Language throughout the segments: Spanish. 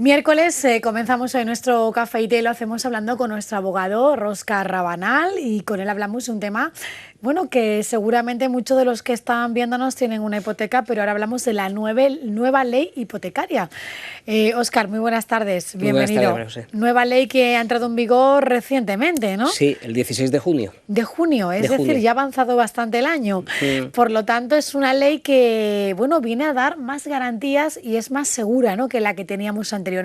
Miércoles comenzamos hoy nuestro café y té, lo hacemos hablando con nuestro abogado Róscar Rabanal y con él hablamos de un tema, bueno, que seguramente muchos de los que están viéndonos tienen una hipoteca, pero ahora hablamos de la nueva ley hipotecaria. Óscar, muy buenas tardes, Muy buenas bienvenido. tardes, María José. Nueva ley que ha entrado en vigor recientemente, ¿no? Sí, el 16 de junio. De junio, es decir, ya ha avanzado bastante el año. Por lo tanto, es una ley que, bueno, viene a dar más garantías y es más segura, ¿no?, que la que teníamos anteriormente.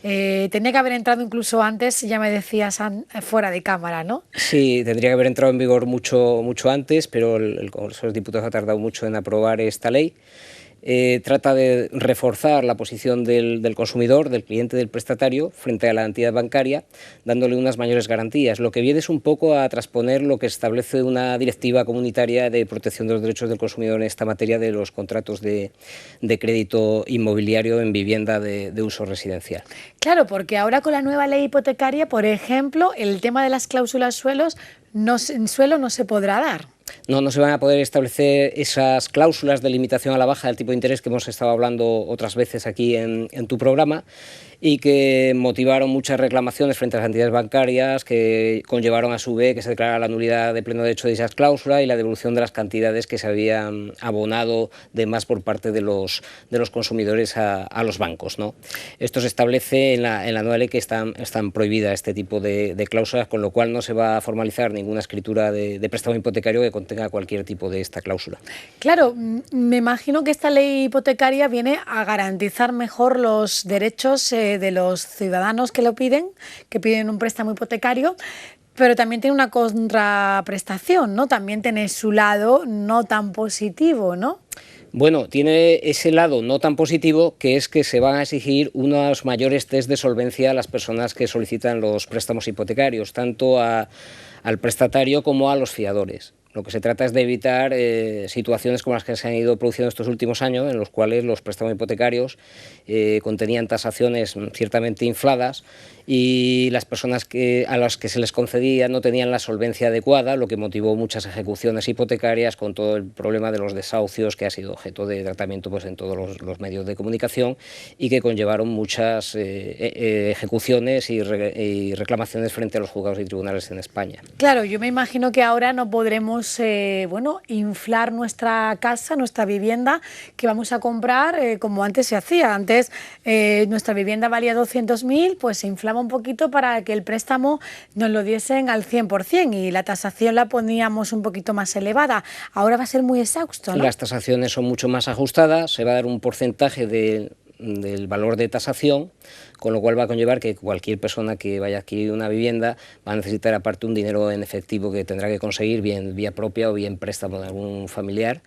Tenía que haber entrado incluso antes, ya me decías, fuera de cámara, ¿no? Sí, tendría que haber entrado en vigor mucho antes, pero el Congreso de los Diputados ha tardado mucho en aprobar esta ley. Trata de reforzar la posición del consumidor, del cliente, del prestatario, frente a la entidad bancaria, dándole unas mayores garantías. Lo que viene es un poco a transponer lo que establece una directiva comunitaria de protección de los derechos del consumidor en esta materia de los contratos de crédito inmobiliario en vivienda de uso residencial. Claro, porque ahora con la nueva ley hipotecaria, por ejemplo, el tema de las cláusulas suelo no se podrá dar. No se van a poder establecer esas cláusulas de limitación a la baja del tipo de interés que hemos estado hablando otras veces aquí en tu programa y que motivaron muchas reclamaciones frente a las entidades bancarias, que conllevaron a su vez que se declarara la nulidad de pleno derecho de esas cláusulas y la devolución de las cantidades que se habían abonado de más por parte de los consumidores a los bancos, ¿no? Esto se establece en la nueva ley que están prohibidas este tipo de cláusulas, con lo cual no se va a formalizar ninguna escritura de préstamo hipotecario que contenga cualquier tipo de esta cláusula. Claro, me imagino que esta ley hipotecaria viene a garantizar mejor los derechos de los ciudadanos que piden un préstamo hipotecario, pero también tiene una contraprestación, ¿no? También tiene su lado no tan positivo, ¿no? Bueno, tiene ese lado no tan positivo, que es que se van a exigir unos mayores test de solvencia a las personas que solicitan los préstamos hipotecarios, tanto al prestatario como a los fiadores. Lo que se trata es de evitar situaciones como las que se han ido produciendo estos últimos años, en los cuales los préstamos hipotecarios contenían tasaciones ciertamente infladas y las personas a las que se les concedía no tenían la solvencia adecuada, lo que motivó muchas ejecuciones hipotecarias con todo el problema de los desahucios que ha sido objeto de tratamiento pues, en todos los medios de comunicación y que conllevaron muchas ejecuciones y reclamaciones frente a los juzgados y tribunales en España. Claro, yo me imagino que ahora no podremos inflar nuestra casa, nuestra vivienda que vamos a comprar como antes se hacía. Antes nuestra vivienda valía 200.000, pues se inflaba un poquito para que el préstamo nos lo diesen al 100% y la tasación la poníamos un poquito más elevada. Ahora va a ser muy exhausto, ¿no? Las tasaciones son mucho más ajustadas, se va a dar un porcentaje del valor de tasación, con lo cual va a conllevar que cualquier persona que vaya a adquirir una vivienda va a necesitar aparte un dinero en efectivo que tendrá que conseguir bien vía propia o bien préstamo de algún familiar,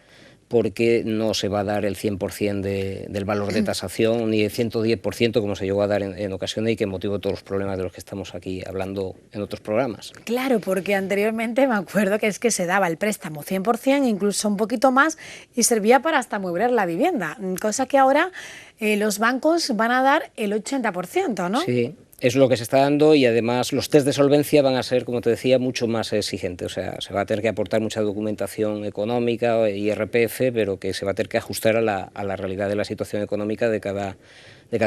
porque no se va a dar el 100% del valor de tasación ni el 110% como se llegó a dar en ocasiones y que motivó todos los problemas de los que estamos aquí hablando en otros programas. Claro, porque anteriormente me acuerdo que es que se daba el préstamo 100%, incluso un poquito más, y servía para hasta amueblar la vivienda, cosa que ahora los bancos van a dar el 80%, ¿no? Sí. Es lo que se está dando y además los test de solvencia van a ser, como te decía, mucho más exigentes. O sea, se va a tener que aportar mucha documentación económica y IRPF, pero que se va a tener que ajustar a la realidad de la situación económica de cada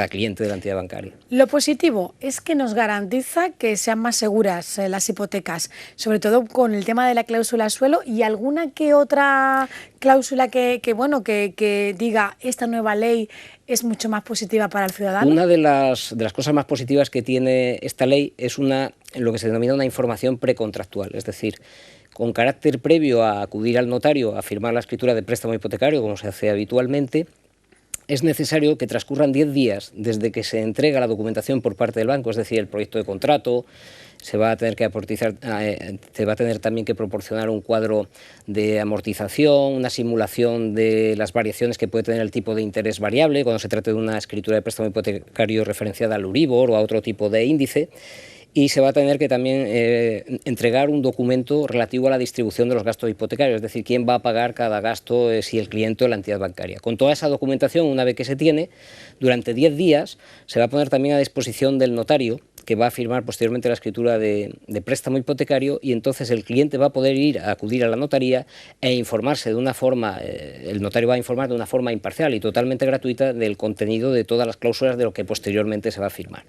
cliente de la entidad bancaria. Lo positivo es que nos garantiza que sean más seguras las hipotecas, sobre todo con el tema de la cláusula suelo y alguna que otra cláusula que diga esta nueva ley es mucho más positiva para el ciudadano. Una de las cosas más positivas que tiene esta ley es lo que se denomina una información precontractual, es decir, con carácter previo a acudir al notario a firmar la escritura de préstamo hipotecario, como se hace habitualmente, es necesario que transcurran 10 días desde que se entrega la documentación por parte del banco, es decir, el proyecto de contrato. Se va a tener también que proporcionar un cuadro de amortización, una simulación de las variaciones que puede tener el tipo de interés variable cuando se trate de una escritura de préstamo hipotecario referenciada al Euribor o a otro tipo de índice. Y se va a tener que también entregar un documento relativo a la distribución de los gastos hipotecarios, es decir, quién va a pagar cada gasto, si el cliente o la entidad bancaria. Con toda esa documentación, una vez que se tiene, durante 10 días se va a poner también a disposición del notario que va a firmar posteriormente la escritura de préstamo hipotecario, y entonces el cliente va a poder acudir a la notaría e informarse de una forma, el notario va a informar de una forma imparcial y totalmente gratuita del contenido de todas las cláusulas de lo que posteriormente se va a firmar.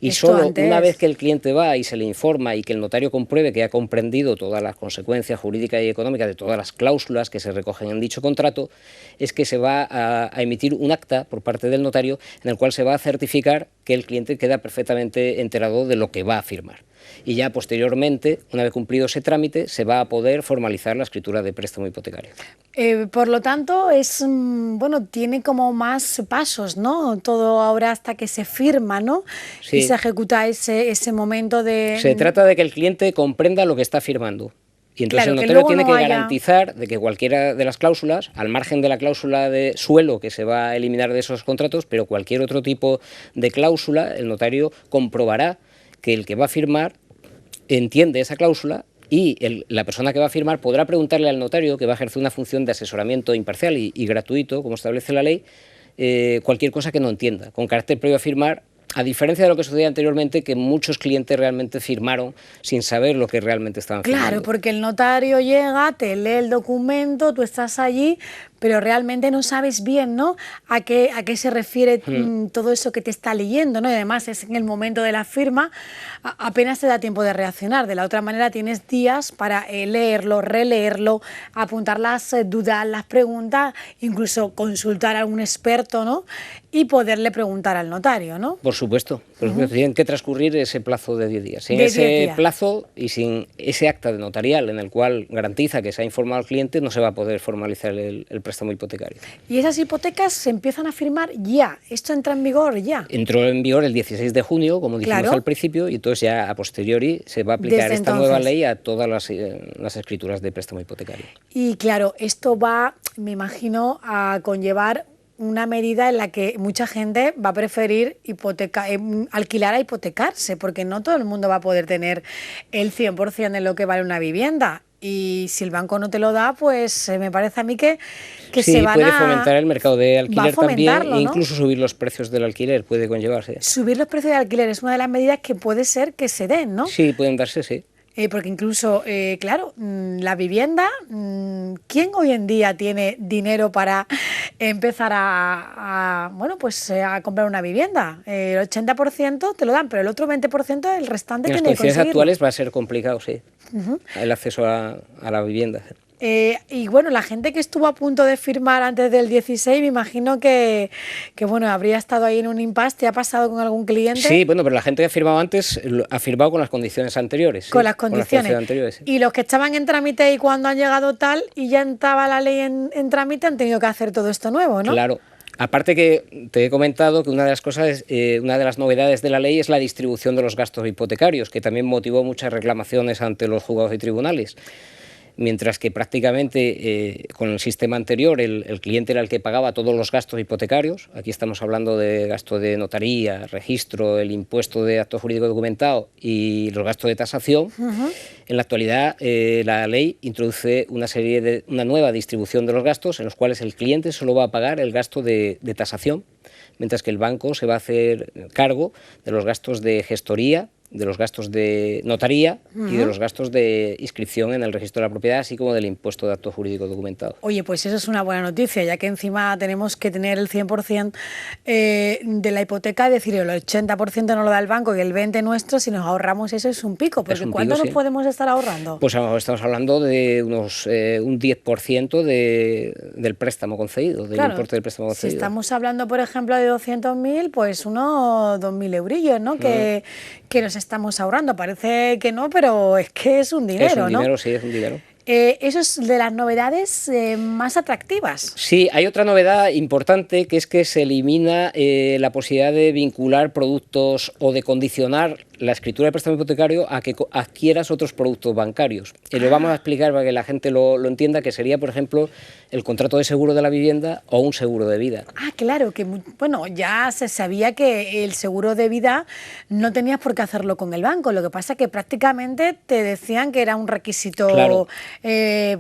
Y solo una vez que el cliente va y se le informa y que el notario compruebe que ha comprendido todas las consecuencias jurídicas y económicas de todas las cláusulas que se recogen en dicho contrato, es que se va a emitir un acta por parte del notario en el cual se va a certificar que el cliente queda perfectamente enterado de lo que va a firmar. Y ya posteriormente, una vez cumplido ese trámite, se va a poder formalizar la escritura de préstamo hipotecario. Por lo tanto, bueno, tiene como más pasos, ¿no? Todo ahora hasta que se firma, ¿no? Sí. Y se ejecuta ese momento de... Se trata de que el cliente comprenda lo que está firmando. Y entonces claro, el notario tiene que garantizar de que cualquiera de las cláusulas, al margen de la cláusula de suelo que se va a eliminar de esos contratos, pero cualquier otro tipo de cláusula, el notario comprobará que el que va a firmar entiende esa cláusula, y la persona que va a firmar podrá preguntarle al notario, que va a ejercer una función de asesoramiento imparcial y gratuito, como establece la ley, cualquier cosa que no entienda, con carácter previo a firmar, a diferencia de lo que sucedía anteriormente, que muchos clientes realmente firmaron sin saber lo que realmente estaban firmando. Claro, porque el notario llega, te lee el documento, tú estás allí, pero realmente no sabes bien, ¿no?, a qué se refiere todo eso que te está leyendo, ¿no? Y además es en el momento de la firma, apenas te da tiempo de reaccionar. De la otra manera tienes días para leerlo, releerlo, apuntar las dudas, las preguntas, incluso consultar a algún experto, ¿no?, y poderle preguntar al notario, ¿no? Por supuesto, tienen que transcurrir ese plazo de 10 días. Sin ese plazo y sin ese acta de notarial en el cual garantiza que se ha informado al cliente, no se va a poder formalizar el préstamo hipotecario. Y esas hipotecas se empiezan a firmar ya. ¿Esto entra en vigor ya? Entró en vigor el 16 de junio, como dijimos al principio, y entonces ya a posteriori se va a aplicar esta nueva ley a todas las escrituras de préstamo hipotecario. Y claro, esto va, me imagino, a conllevar una medida en la que mucha gente va a preferir alquilar a hipotecarse, porque no todo el mundo va a poder tener el 100% de lo que vale una vivienda. Y si el banco no te lo da, pues me parece a mí que sí, se van puede fomentar el mercado de alquiler también, e incluso ¿no?, subir los precios del alquiler puede conllevarse. Subir los precios del alquiler es una de las medidas que puede ser que se den, ¿no? Sí, pueden darse, sí. Porque incluso, claro, la vivienda, ¿quién hoy en día tiene dinero para empezar a comprar una vivienda? El 80% te lo dan, pero el otro 20% el restante tiene que conseguirlo. En las condiciones actuales va a ser complicado, sí, el acceso a la vivienda. Y bueno, la gente que estuvo a punto de firmar antes del 16, me imagino que bueno, habría estado ahí en un impasse. ¿Te ha pasado con algún cliente? Sí, bueno, pero la gente que ha firmado antes ha firmado con las condiciones anteriores. Con las condiciones. Anteriores, sí. Y los que estaban en trámite y cuando han llegado tal y ya estaba la ley en trámite, han tenido que hacer todo esto nuevo, ¿no? Claro. Aparte que te he comentado que una de las cosas, una de las novedades de la ley es la distribución de los gastos hipotecarios, que también motivó muchas reclamaciones ante los juzgados y tribunales. Mientras que prácticamente con el sistema anterior el cliente era el que pagaba todos los gastos hipotecarios. Aquí estamos hablando de gasto de notaría, registro, el impuesto de acto jurídico documentado y los gastos de tasación. En la actualidad la ley introduce una nueva distribución de los gastos en los cuales el cliente solo va a pagar el gasto de tasación, mientras que el banco se va a hacer cargo de los gastos de gestoría, de los gastos de notaría y de los gastos de inscripción en el registro de la propiedad, así como del impuesto de acto jurídico documentado. Oye, pues eso es una buena noticia, ya que encima tenemos que tener el 100% de la hipoteca, es decir, el 80% no lo da el banco y el 20% nuestro. Si nos ahorramos eso es un pico, porque ¿cuánto nos podemos estar ahorrando? Pues estamos hablando de unos un 10% del préstamo concedido, del importe del préstamo concedido. Si estamos hablando, por ejemplo, de 200.000, pues unos 2.000 eurillos, ¿no? Que nos estamos ahorrando. Parece que no, pero es que es un dinero, ¿no? Es un dinero, sí, es un dinero. Eso es de las novedades más atractivas. Sí, hay otra novedad importante, que es que se elimina la posibilidad de vincular productos o de condicionar la escritura de préstamo hipotecario a que adquieras otros productos bancarios. Y lo vamos a explicar para que la gente lo entienda, que sería, por ejemplo, el contrato de seguro de la vivienda o un seguro de vida. Ah, claro, que bueno, ya se sabía que el seguro de vida no tenías por qué hacerlo con el banco. Lo que pasa es que prácticamente te decían que era un requisito, claro, que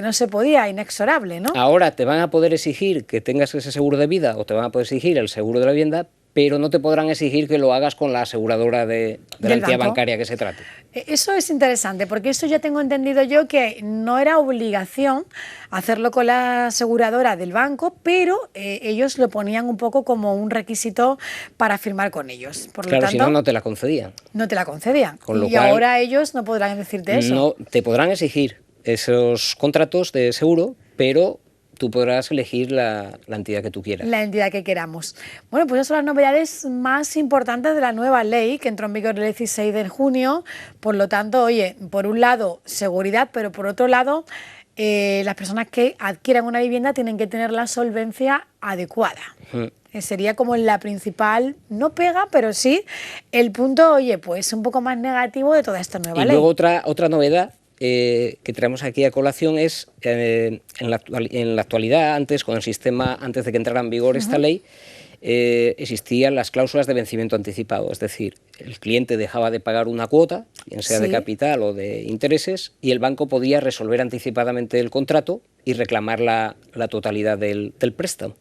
no se podía, inexorable, ¿no? Ahora te van a poder exigir que tengas ese seguro de vida o te van a poder exigir el seguro de la vivienda, pero no te podrán exigir que lo hagas con la aseguradora de la entidad banco. bancaria que se trate. Eso es interesante, porque eso ya tengo entendido yo que no era obligación hacerlo con la aseguradora del banco, pero ellos lo ponían un poco como un requisito para firmar con ellos. Por lo Claro, tanto, si no, no te la concedían. no te la concedían. Con lo Y cual, ahora ellos no podrán decirte eso. No, te podrán exigir esos contratos de seguro, pero tú podrás elegir la entidad que tú quieras. La entidad que queramos. Bueno, pues esas son las novedades más importantes de la nueva ley que entró en vigor el 16 de junio. Por lo tanto, oye, por un lado, seguridad, pero por otro lado, las personas que adquieran una vivienda tienen que tener la solvencia adecuada. Sería como la principal, no pega, pero sí el punto, oye, pues un poco más negativo de toda esta nueva ley. Y luego otra novedad que traemos aquí a colación es, en la actualidad, antes, con el sistema, antes de que entrara en vigor esta ley, existían las cláusulas de vencimiento anticipado, es decir, el cliente dejaba de pagar una cuota, bien sea de capital o de intereses, y el banco podía resolver anticipadamente el contrato y reclamar la totalidad del préstamo.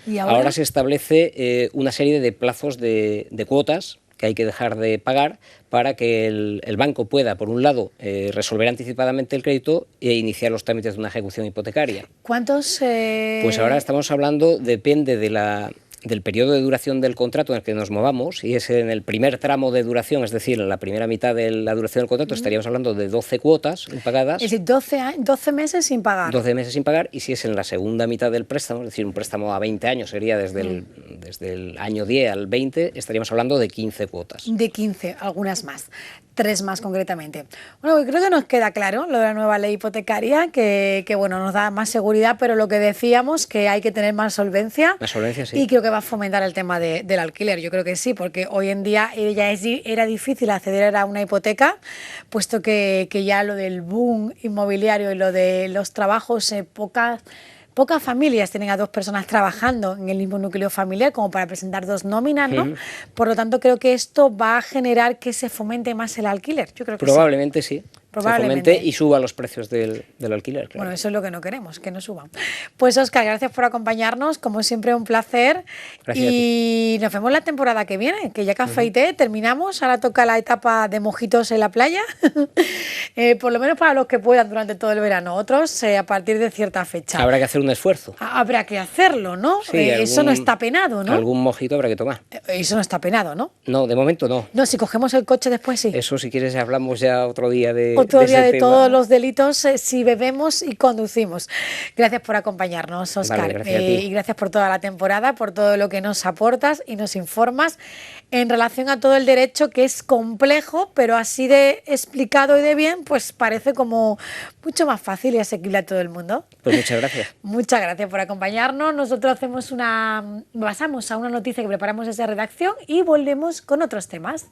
¿Y ahora se establece una serie de plazos de cuotas que hay que dejar de pagar para que el banco pueda, por un lado, resolver anticipadamente el crédito e iniciar los trámites de una ejecución hipotecaria. ¿Cuántos? Pues ahora estamos hablando, depende del periodo de duración del contrato en el que nos movamos, y es en el primer tramo de duración, es decir, en la primera mitad de la duración del contrato, estaríamos hablando de 12 cuotas impagadas. Es decir, 12 meses sin pagar. 12 meses sin pagar, y si es en la segunda mitad del préstamo, es decir, un préstamo a 20 años, sería desde el año 10 al 20, estaríamos hablando de 15 cuotas. De 15, algunas más. 3 más concretamente. Bueno, creo que nos queda claro lo de la nueva ley hipotecaria, que bueno, nos da más seguridad, pero lo que decíamos, que hay que tener más solvencia. Más solvencia, sí. Y creo que va a fomentar el tema del alquiler. Yo creo que sí, porque hoy en día era difícil acceder a una hipoteca, puesto que ya lo del boom inmobiliario y lo de los trabajos, pocas familias tienen a 2 personas trabajando en el mismo núcleo familiar como para presentar 2 nóminas, ¿no? Por lo tanto, creo que esto va a generar que se fomente más el alquiler. Yo creo que probablemente sí. Probablemente. Se fomente y suba los precios del alquiler. Claro. Bueno, eso es lo que no queremos, que no suban. Pues Óscar, gracias por acompañarnos, como siempre un placer. Gracias y nos vemos la temporada que viene, que ya Café y Té terminamos, ahora toca la etapa de mojitos en la playa, por lo menos para los que puedan durante todo el verano, otros a partir de cierta fecha. Habrá que hacer un esfuerzo. Habrá que hacerlo, ¿no? Sí, eso no está penado, ¿no? Algún mojito habrá que tomar. Eso no está penado, ¿no? No, de momento no. No, si cogemos el coche después sí. Eso, si quieres, hablamos ya otro día de todos los delitos si bebemos y conducimos. Gracias por acompañarnos, Óscar. Vale, gracias a ti. Y gracias por toda la temporada, por todo lo que nos aportas y nos informas en relación a todo el derecho, que es complejo, pero así de explicado y de bien, pues parece como mucho más fácil y asequible a todo el mundo. Pues muchas gracias. Muchas gracias por acompañarnos. Nosotros pasamos a una noticia que preparamos desde redacción y volvemos con otros temas.